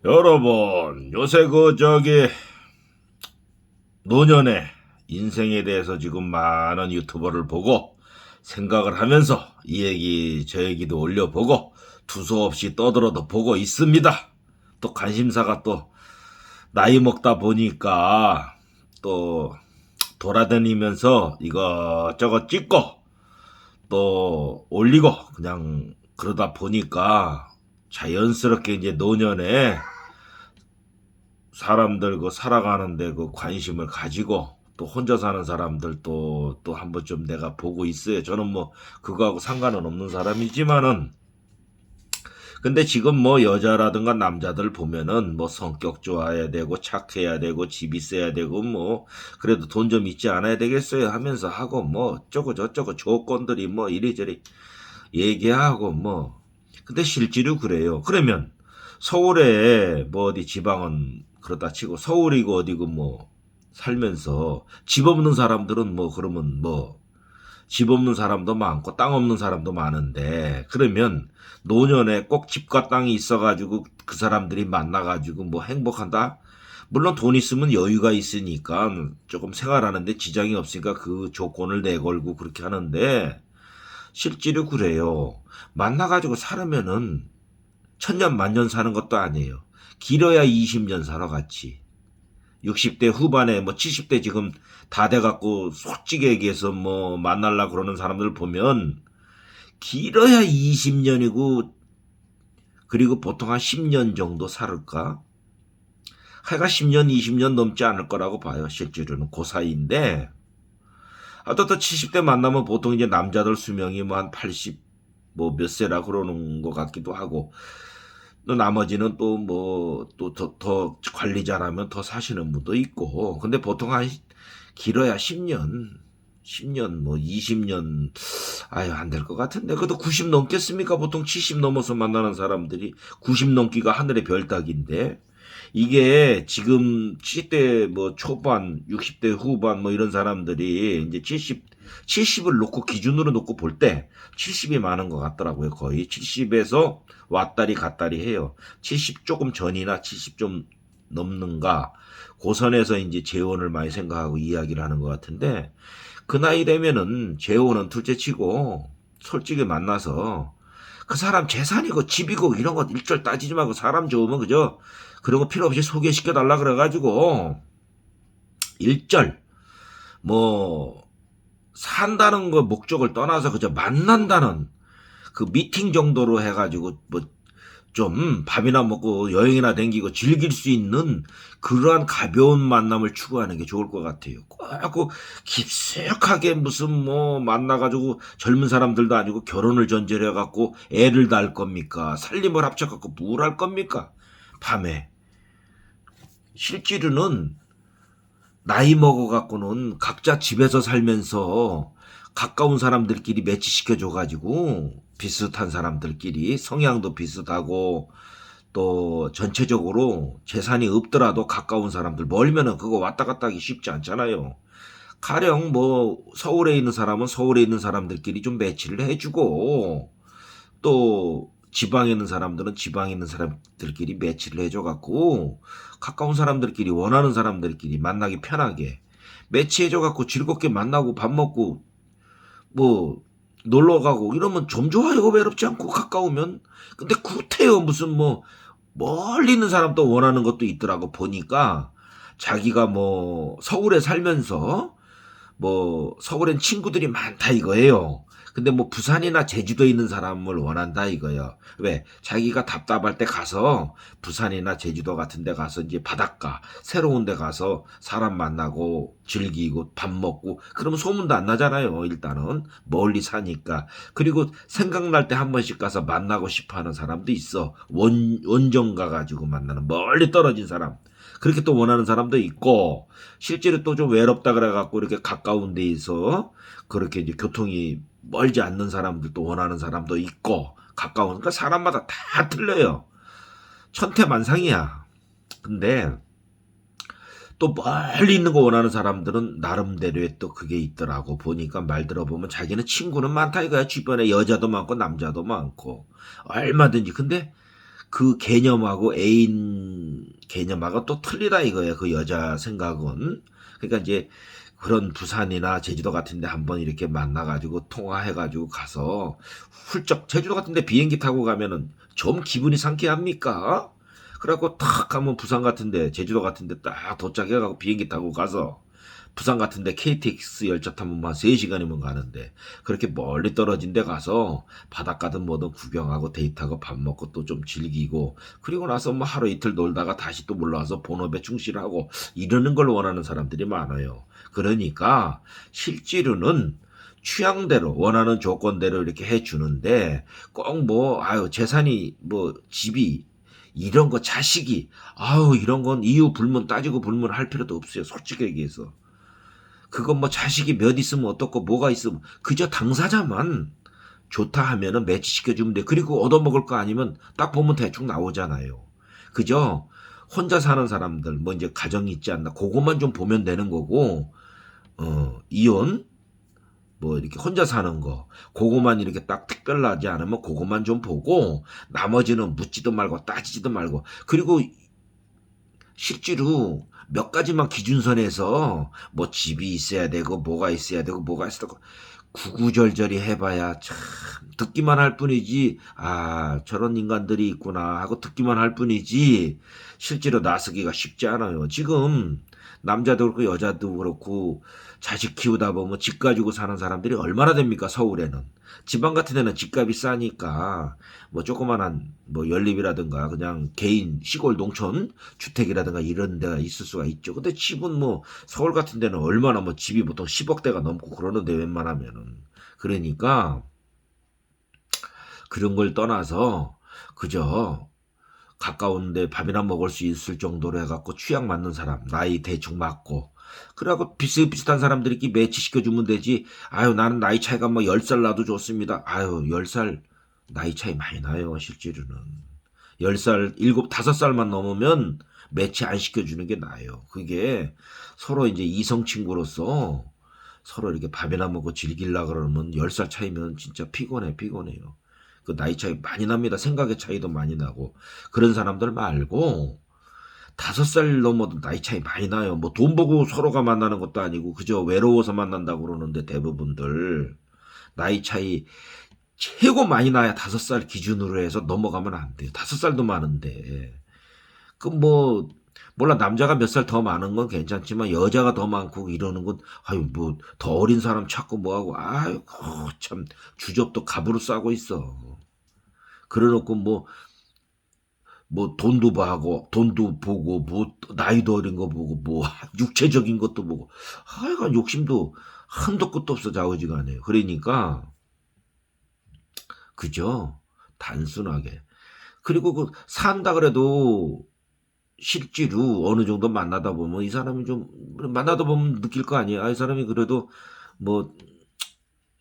여러분, 요새 노년의 인생에 대해서 지금 많은 유튜버를 보고 생각을 하면서 이 얘기 저 얘기도 올려보고 두서없이 떠들어도 보고 있습니다. 또 관심사가 또 나이 먹다 보니까 또 돌아다니면서 이것저것 찍고 또 올리고 그냥 그러다 보니까 자연스럽게 이제 노년에 사람들 살아가는데 관심을 가지고 또 혼자 사는 사람들도 또 한 번쯤 내가 보고 있어요. 저는 뭐 그거하고 상관은 없는 사람이지만은 근데 지금 뭐 여자라든가 남자들 보면은 뭐 성격 좋아야 되고 착해야 되고 집 있어야 되고 뭐 그래도 돈 좀 있지 않아야 되겠어요 하면서 하고 뭐 어쩌고 저쩌고 조건들이 뭐 이리저리 얘기하고 뭐 근데 실제로 그래요. 그러면 서울에 뭐 어디 지방은 그렇다 치고 서울이고 어디고 뭐 살면서 집 없는 사람들은 뭐 그러면 뭐 집 없는 사람도 많고 땅 없는 사람도 많은데 그러면 노년에 꼭 집과 땅이 있어가지고 그 사람들이 만나가지고 뭐 행복한다? 물론 돈 있으면 여유가 있으니까 조금 생활하는데 지장이 없으니까 그 조건을 내걸고 그렇게 하는데 실제로 그래요. 만나가지고 살으면은 천년 만년 사는 것도 아니에요. 길어야 20년 살아 같이. 60대 후반에 뭐 70대 지금 다 돼갖고 솔직히 얘기해서 뭐 만날라 그러는 사람들 보면 길어야 20년이고 그리고 보통 한 10년 정도 살을까? 하여간 10년 20년 넘지 않을 거라고 봐요. 실제로는 그 사이인데 또 70대 만나면 보통 이제 남자들 수명이 뭐 한 80 뭐 몇 세라 그러는 것 같기도 하고 또 나머지는 또 뭐 또 더 관리 잘하면 더 사시는 분도 있고 근데 보통 한 길어야 10년 뭐 20년 아유 안 될 것 같은데 그래도 90 넘겠습니까? 보통 70 넘어서 만나는 사람들이 90 넘기가 하늘의 별 따기인데 이게 지금 70대 뭐 초반 60대 후반 뭐 이런 사람들이 이제 70을 놓고 기준으로 놓고 볼 때 70이 많은 것 같더라고요. 거의 70에서 왔다리 갔다리 해요. 70 조금 전이나 70 좀 넘는가 고선에서 이제 재혼을 많이 생각하고 이야기를 하는 것 같은데 그 나이 되면은 재혼은 둘째치고 솔직히 만나서 그 사람 재산이고 집이고 이런 거 일절 따지지 말고 사람 좋으면 그저 그런 거 필요 없이 소개시켜 달라 그래가지고 일절 뭐 산다는 거 목적을 떠나서 그저 만난다는 그 미팅 정도로 해가지고 뭐 좀 밥이나 먹고 여행이나 댕기고 즐길 수 있는 그러한 가벼운 만남을 추구하는 게 좋을 것 같아요. 꼭 깊숙하게 무슨 뭐 만나가지고 젊은 사람들도 아니고 결혼을 전제로 해갖고 애를 낳을 겁니까? 살림을 합쳐갖고 뭘 할 겁니까? 밤에. 실제로는 나이 먹어갖고는 각자 집에서 살면서 가까운 사람들끼리 매치시켜줘가지고 비슷한 사람들끼리 성향도 비슷하고 또 전체적으로 재산이 없더라도 가까운 사람들 멀면은 그거 왔다 갔다 하기 쉽지 않잖아요. 가령 뭐 서울에 있는 사람은 서울에 있는 사람들끼리 좀 매치를 해주고 또 지방에 있는 사람들은 지방에 있는 사람들끼리 매치를 해줘갖고 가까운 사람들끼리 원하는 사람들끼리 만나기 편하게 매치해줘갖고 즐겁게 만나고 밥 먹고 뭐 놀러 가고 이러면 좀 좋아요. 외롭지 않고 가까우면. 근데 구태여 무슨 뭐 멀리 있는 사람도 원하는 것도 있더라고 보니까 자기가 뭐 서울에 살면서 뭐 서울엔 친구들이 많다 이거예요. 근데 뭐 부산이나 제주도에 있는 사람을 원한다 이거예요. 왜? 자기가 답답할 때 가서 부산이나 제주도 같은 데 가서 이제 바닷가 새로운 데 가서 사람 만나고 즐기고 밥 먹고 그러면 소문도 안 나잖아요. 일단은 멀리 사니까. 그리고 생각날 때 한 번씩 가서 만나고 싶어 하는 사람도 있어. 원정 가가지고 만나는 멀리 떨어진 사람. 그렇게 또 원하는 사람도 있고 실제로 또 좀 외롭다 그래갖고 이렇게 가까운 데에서 그렇게 이제 교통이 멀지 않는 사람들도 원하는 사람도 있고 가까운 그러니까 사람마다 다 틀려요. 천태만상이야. 근데 또 멀리 있는 거 원하는 사람들은 나름대로의 또 그게 있더라고 보니까 말 들어보면 자기는 친구는 많다 이거야. 주변에 여자도 많고 남자도 많고 얼마든지 근데 그 개념하고 애인 개념하고 또 틀리다 이거예요. 그 여자 생각은. 그러니까 이제 그런 부산이나 제주도 같은 데 한번 이렇게 만나가지고 통화해가지고 가서 훌쩍 제주도 같은 데 비행기 타고 가면은 좀 기분이 상쾌합니까? 그래갖고 탁 가면 부산 같은 데 제주도 같은 데 딱 도착해가지고 비행기 타고 가서 부산 같은 데 KTX 열차 타면 한 3시간이면 가는데 그렇게 멀리 떨어진 데 가서 바닷가든 뭐든 구경하고 데이트하고 밥 먹고 또 좀 즐기고 그리고 나서 뭐 하루 이틀 놀다가 다시 또 올라와서 본업에 충실하고 이러는 걸 원하는 사람들이 많아요. 그러니까 실제로는 취향대로 원하는 조건대로 이렇게 해주는데 꼭 뭐 아유 재산이 뭐 집이 이런 거 자식이 아우 이런 건 이유 불문 따지고 불문할 필요도 없어요. 솔직히 얘기해서. 그건 뭐 자식이 몇 있으면 어떻고 뭐가 있으면 그저 당사자만 좋다 하면은 매치시켜주면 돼. 그리고 얻어먹을 거 아니면 딱 보면 대충 나오잖아요. 그저 혼자 사는 사람들 뭐 이제 가정이 있지 않나 그것만 좀 보면 되는 거고 이혼 뭐 이렇게 혼자 사는 거 그거만 이렇게 딱 특별하지 않으면 그것만 좀 보고 나머지는 묻지도 말고 따지지도 말고 그리고 실제로 몇 가지만 기준선에서 뭐 집이 있어야 되고 뭐가 있어야 되고 뭐가 있어야 되고 구구절절히 해봐야 참 듣기만 할 뿐이지 아 저런 인간들이 있구나 하고 듣기만 할 뿐이지 실제로 나서기가 쉽지 않아요. 지금 남자도 그렇고 여자도 그렇고 자식 키우다 보면 집 가지고 사는 사람들이 얼마나 됩니까 서울에는. 지방 같은 데는 집값이 싸니까 뭐 조그만한 뭐 연립이라든가 그냥 개인 시골 농촌 주택이라든가 이런 데가 있을 수가 있죠. 근데 집은 뭐 서울 같은 데는 얼마나 뭐 집이 보통 10억대가 넘고 그러는데 웬만하면은. 그러니까 그런 걸 떠나서 그저 가까운데 밥이나 먹을 수 있을 정도로 해갖고 취향 맞는 사람, 나이 대충 맞고, 그래갖고 비슷비슷한 사람들끼리 매치시켜주면 되지. 아유, 나는 나이 차이가 뭐 10살 나도 좋습니다. 아유, 10살 나이 차이 많이 나요, 실제로는. 10살, 7, 5살만 넘으면 매치 안 시켜주는 게 나아요. 그게 서로 이제 이성 친구로서 서로 이렇게 밥이나 먹고 즐기려 그러면 10살 차이면 진짜 피곤해요. 그 나이 차이 많이 납니다. 생각의 차이도 많이 나고. 그런 사람들 말고 5살 넘어도 나이 차이 많이 나요. 뭐 돈 보고 서로가 만나는 것도 아니고 그저 외로워서 만난다고 그러는데 대부분들 나이 차이 최고 많이 나야 5살 기준으로 해서 넘어가면 안 돼요. 5살도 많은데. 그 뭐 몰라 남자가 몇 살 더 많은 건 괜찮지만 여자가 더 많고 이러는 건 아유 뭐 더 어린 사람 찾고 뭐하고 아유 참 주접도 갑으로 싸고 있어. 그래놓고 뭐 돈도 봐고 돈도 보고 뭐 나이도 어린 거 보고 뭐 육체적인 것도 보고 하여간 욕심도 한도 끝도 없어 좌우지간해요. 그러니까 그죠 단순하게 그리고 그 산다 그래도 실제로 어느 정도 만나다 보면 이 사람이 좀 만나다 보면 느낄 거 아니에요. 아, 이 사람이 그래도 뭐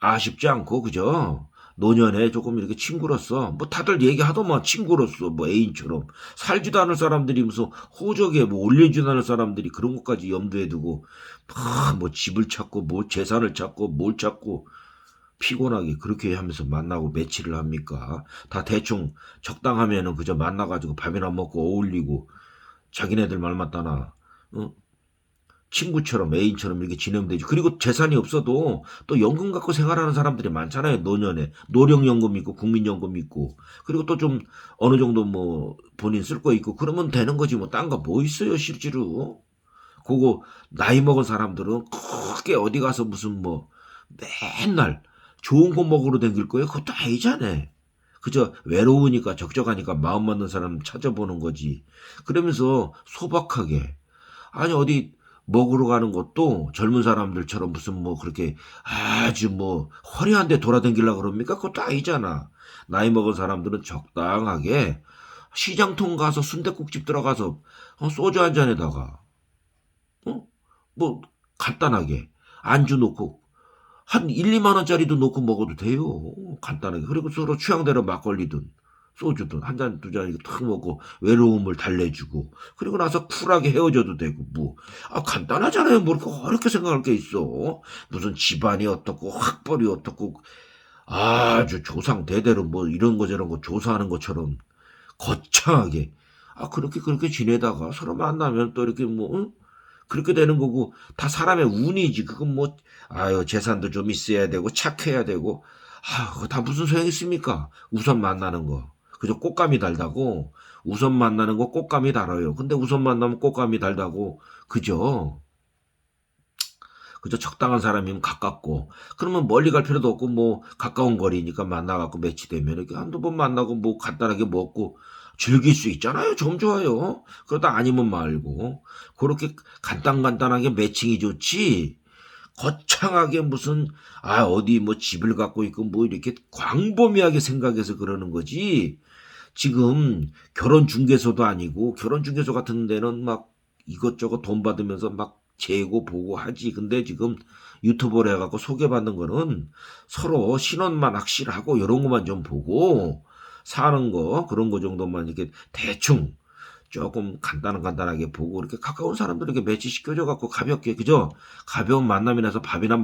아쉽지 않고 그죠? 노년에 조금 이렇게 친구로서 뭐 다들 얘기하더만 친구로서 뭐 애인처럼 살지도 않을 사람들이 무슨 호적에 뭐 올려주지 않을 사람들이 그런 것까지 염두에 두고 막 뭐 집을 찾고 뭐 재산을 찾고 뭘 찾고 피곤하게 그렇게 하면서 만나고 매치를 합니까? 다 대충 적당하면은 그저 만나가지고 밥이나 먹고 어울리고 자기네들 말 맞다나 어? 친구처럼 애인처럼 이렇게 지내면 되지. 그리고 재산이 없어도 또 연금 갖고 생활하는 사람들이 많잖아요. 노년에 노령연금 있고 국민연금 있고 그리고 또 좀 어느 정도 뭐 본인 쓸 거 있고 그러면 되는 거지 뭐 딴 거 뭐 있어요 실제로. 그거 나이 먹은 사람들은 크게 어디 가서 무슨 뭐 맨날 좋은 거 먹으러 다닐 거예요. 그것도 아니잖아. 그저 외로우니까 적적하니까 마음 맞는 사람 찾아보는 거지. 그러면서 소박하게 아니 어디 먹으러 가는 것도 젊은 사람들처럼 무슨 뭐 그렇게 아주 뭐 화려한 데 돌아다니려고 그럽니까? 그것도 아니잖아. 나이 먹은 사람들은 적당하게 시장통 가서 순댓국집 들어가서 소주 한 잔에다가 어? 뭐 간단하게 안주 놓고 한 1, 2만 원짜리도 놓고 먹어도 돼요. 간단하게. 그리고 서로 취향대로 막걸리든 소주든 한 잔, 두 잔 이렇게 탁 먹고 외로움을 달래주고 그리고 나서 쿨하게 헤어져도 되고 뭐. 아, 간단하잖아요. 뭐 이렇게 어렵게 생각할 게 있어. 무슨 집안이 어떻고 학벌이 어떻고 아주 조상 대대로 뭐 이런 거 저런 거 조사하는 것처럼 거창하게. 그렇게 지내다가 서로 만나면 또 이렇게 뭐, 응? 그렇게 되는 거고, 다 사람의 운이지. 그건 뭐, 재산도 좀 있어야 되고, 착해야 되고, 그거 다 무슨 소용 있습니까? 우선 만나는 거. 그저 꽃감이 달다고, 우선 만나는 거 꽃감이 달아요. 근데 우선 만나면 꽃감이 달다고, 그죠? 그저 적당한 사람이면 가깝고, 그러면 멀리 갈 필요도 없고, 뭐, 가까운 거리니까 만나갖고 매치되면 이렇게 한두 번 만나고, 뭐, 간단하게 먹고, 즐길 수 있잖아요. 좀 좋아요. 그러다 아니면 말고. 그렇게 간단하게 매칭이 좋지. 거창하게 무슨, 어디 뭐 집을 갖고 있고, 뭐, 이렇게 광범위하게 생각해서 그러는 거지. 지금 결혼 중개소도 아니고, 결혼 중개소 같은 데는 막 이것저것 돈 받으면서 막 재고 보고 하지. 근데 지금 유튜버를 해갖고 소개받는 거는 서로 신원만 확실하고 이런 것만 좀 보고 사는 거 그런 거 정도만 이렇게 대충 조금 간단하게 보고 이렇게 가까운 사람들에게 매치시켜줘 갖고 가볍게 그죠? 가벼운 만남이라서 밥이나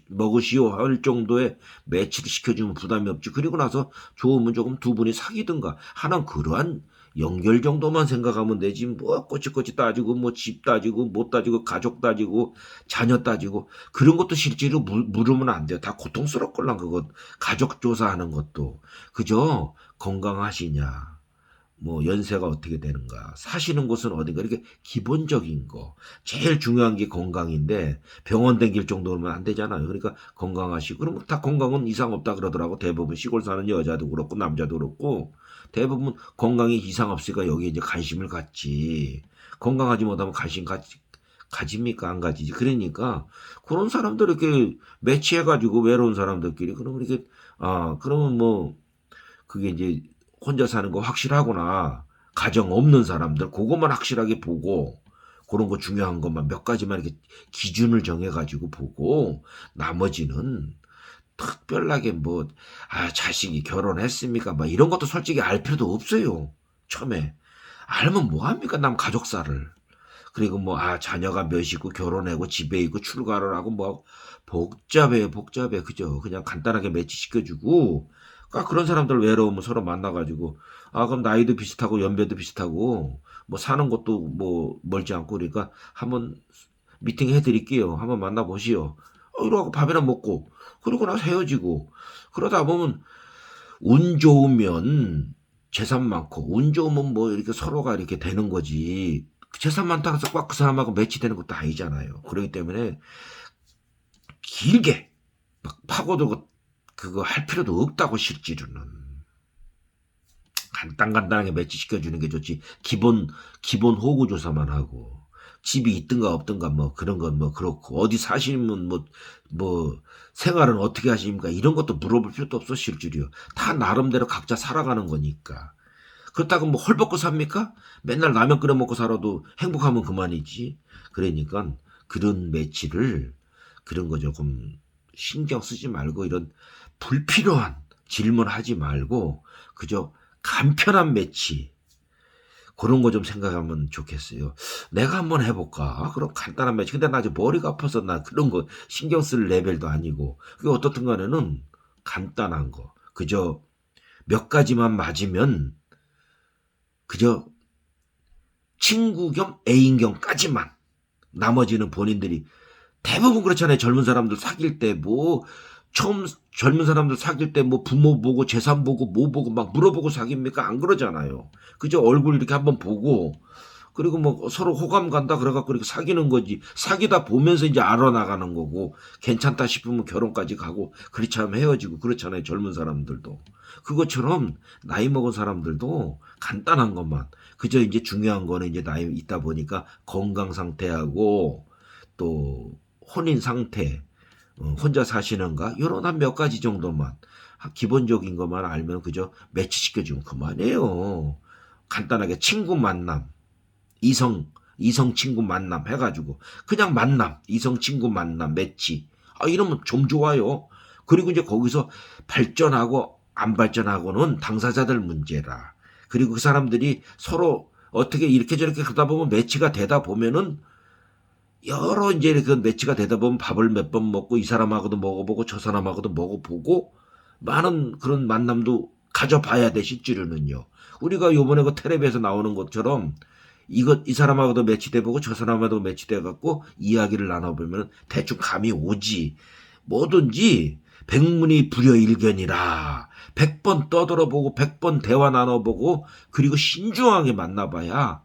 먹으시오 할 정도의 매치를 시켜주면 부담이 없지. 그리고 나서 좋으면 조금 두 분이 사귀든가 하는 그러한 연결 정도만 생각하면 되지. 뭐 꼬치꼬치 따지고 뭐 집 따지고 못 따지고 가족 따지고 자녀 따지고 그런 것도 실제로 물으면 안 돼요. 다 고통스럽걸랑 그것 가족 조사하는 것도 그죠? 건강하시냐? 뭐 연세가 어떻게 되는가, 사시는 곳은 어딘가 이렇게 기본적인 거. 제일 중요한 게 건강인데 병원 댕길 정도면 안 되잖아요. 그러니까 건강하시고 그러면 다 건강은 이상 없다 그러더라고. 대부분 시골 사는 여자도 그렇고 남자도 그렇고 대부분 건강이 이상 없으니까 여기에 이제 관심을 갖지. 건강하지 못하면 가집니까? 안 가지지. 그러니까 그런 사람들 이렇게 매치해가지고 외로운 사람들끼리 그러면 이렇게 그러면 뭐 그게 이제 혼자 사는 거 확실하구나. 가정 없는 사람들 그것만 확실하게 보고 그런 거 중요한 것만 몇 가지만 이렇게 기준을 정해가지고 보고 나머지는 특별하게 뭐 자식이 결혼했습니까? 막 이런 것도 솔직히 알 필요도 없어요. 처음에 알면 뭐 합니까? 남 가족사를. 그리고 뭐 자녀가 몇이고 결혼하고 집에 있고 출가를 하고 뭐 복잡해 그죠? 그냥 간단하게 매치시켜주고 그런 사람들 외로우면 서로 만나가지고 그럼 나이도 비슷하고 연배도 비슷하고 뭐 사는 것도 뭐 멀지 않고 그러니까 한번 미팅 해드릴게요. 한번 만나보시오. 이러고 밥이나 먹고 그러고 나서 헤어지고 그러다 보면 운 좋으면 재산 많고 운 좋으면 뭐 이렇게 서로가 이렇게 되는 거지. 재산 많다고 해서 꽉 그 사람하고 매치되는 것도 아니잖아요. 그렇기 때문에 길게 막 파고들고 그거 할 필요도 없다고 실제로는. 간단하게 매치시켜주는 게 좋지. 기본 호구 조사만 하고 집이 있든가 없든가 뭐 그런 건 뭐 그렇고 어디 사시면 뭐 생활은 어떻게 하십니까 이런 것도 물어볼 필요도 없어. 실제로요. 다 나름대로 각자 살아가는 거니까. 그렇다고 뭐 헐벗고 삽니까? 맨날 라면 끓여 먹고 살아도 행복하면 그만이지. 그러니까 그런 매치를 그런 거 조금 신경 쓰지 말고 이런 불필요한 질문하지 말고 그저 간편한 매치 그런 거 좀 생각하면 좋겠어요. 내가 한번 해볼까? 그럼 간단한 매치. 근데 나 아직 머리가 아파서 나 그런 거 신경 쓸 레벨도 아니고 그게 어떻든 간에는 간단한 거 그저 몇 가지만 맞으면 그저 친구 겸 애인 겸까지만 나머지는 본인들이 대부분 그렇잖아요. 젊은 사람들 사귈 때 뭐 처음 젊은 사람들 사귈 때 뭐 부모 보고 재산 보고 뭐 보고 막 물어보고 사깁니까? 안 그러잖아요. 그저 얼굴 이렇게 한번 보고 그리고 뭐 서로 호감 간다 그래갖고 이렇게 사귀는 거지. 사귀다 보면서 이제 알아나가는 거고 괜찮다 싶으면 결혼까지 가고 그렇지 않으면 헤어지고 그렇잖아요. 젊은 사람들도. 그것처럼 나이 먹은 사람들도 간단한 것만 그저 이제 중요한 거는 이제 나이 있다 보니까 건강 상태하고 또 혼인 상태 혼자 사시는가 요런 한 몇 가지 정도만 기본적인 것만 알면 그저 매치시켜주면 그만해요. 간단하게 친구 만남 이성 친구 만남 해가지고 그냥 만남 이성 친구 만남 매치 이러면 좀 좋아요. 그리고 이제 거기서 발전하고 안 발전하고는 당사자들 문제라. 그리고 그 사람들이 서로 어떻게 이렇게 저렇게 그러다 보면 매치가 되다 보면은 여러 이제 그 매치가 되다 보면 밥을 몇 번 먹고 이 사람하고도 먹어보고 저 사람하고도 먹어보고 많은 그런 만남도 가져봐야 돼, 실제로는요. 우리가 요번에 그 텔레비에서 나오는 것처럼 이 사람하고도 매치돼 보고 저 사람하고도 매치돼 갖고 이야기를 나눠보면 대충 감이 오지. 뭐든지 백문이 불여일견이라. 100번 떠들어보고 100번 대화 나눠보고 그리고 신중하게 만나봐야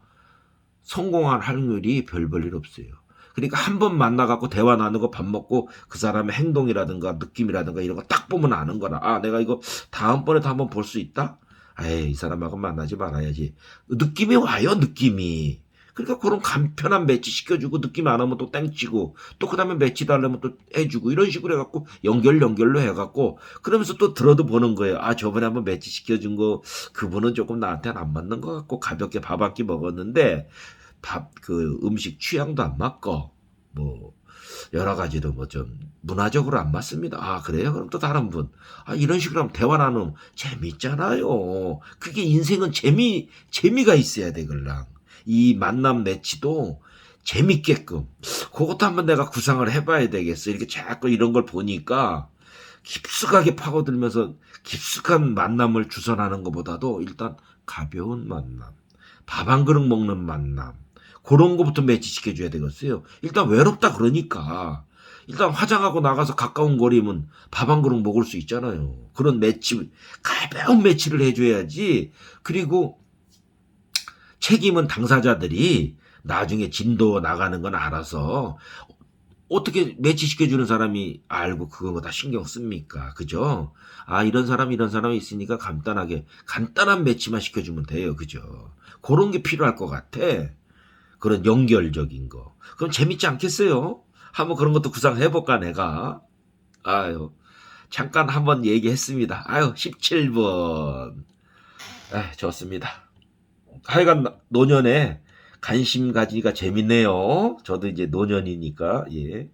성공할 확률이 별 볼 일 없어요. 그러니까 한 번 만나갖고 대화 나누고 밥 먹고 그 사람의 행동이라든가 느낌이라든가 이런 거 딱 보면 아는 거라. 아, 내가 이거 다음번에도 한번 볼 수 있다? 에이, 이 사람하고 만나지 말아야지. 느낌이 와요, 느낌이. 그러니까 그런 간편한 매치 시켜주고 느낌 안 오면 또 땡치고 또 그 다음에 매치 달라면 또 해주고 이런 식으로 해갖고 연결로 해갖고 그러면서 또 들어도 보는 거예요. 아, 저번에 한번 매치 시켜준 거 그분은 조금 나한테는 안 맞는 것 같고 가볍게 밥 한 끼 먹었는데 그 음식 취향도 안 맞고 뭐 여러 가지로 뭐 좀 문화적으로 안 맞습니다. 아, 그래요? 그럼 또 다른 분. 아, 이런 식으로 하면 대화 나누면 재밌잖아요. 그게 인생은 재미가 있어야 되걸랑. 이 만남 매치도 재밌게끔. 그것도 한번 내가 구상을 해봐야 되겠어. 이렇게 자꾸 이런 걸 보니까 깊숙하게 파고들면서 깊숙한 만남을 주선하는 것보다도 일단 가벼운 만남. 밥 한 그릇 먹는 만남. 그런 거부터 매치시켜줘야 되겠어요. 일단 외롭다 그러니까. 일단 화장하고 나가서 가까운 거리면 밥 한 그릇 먹을 수 있잖아요. 그런 매치, 가벼운 매치를 해줘야지. 그리고 책임은 당사자들이 나중에 진도 나가는 건 알아서 어떻게 매치시켜주는 사람이 알고 그거 다 신경 씁니까? 그죠? 아, 이런 사람이 있으니까 간단한 매치만 시켜주면 돼요. 그죠? 그런 게 필요할 것 같아. 그런 연결적인 거. 그럼 재밌지 않겠어요? 한번 그런 것도 구상해볼까, 내가. 아유, 잠깐 한번 얘기했습니다. 아유, 17번. 아, 좋습니다. 하여간 노년에 관심 가지기가 재밌네요. 저도 이제 노년이니까, 예.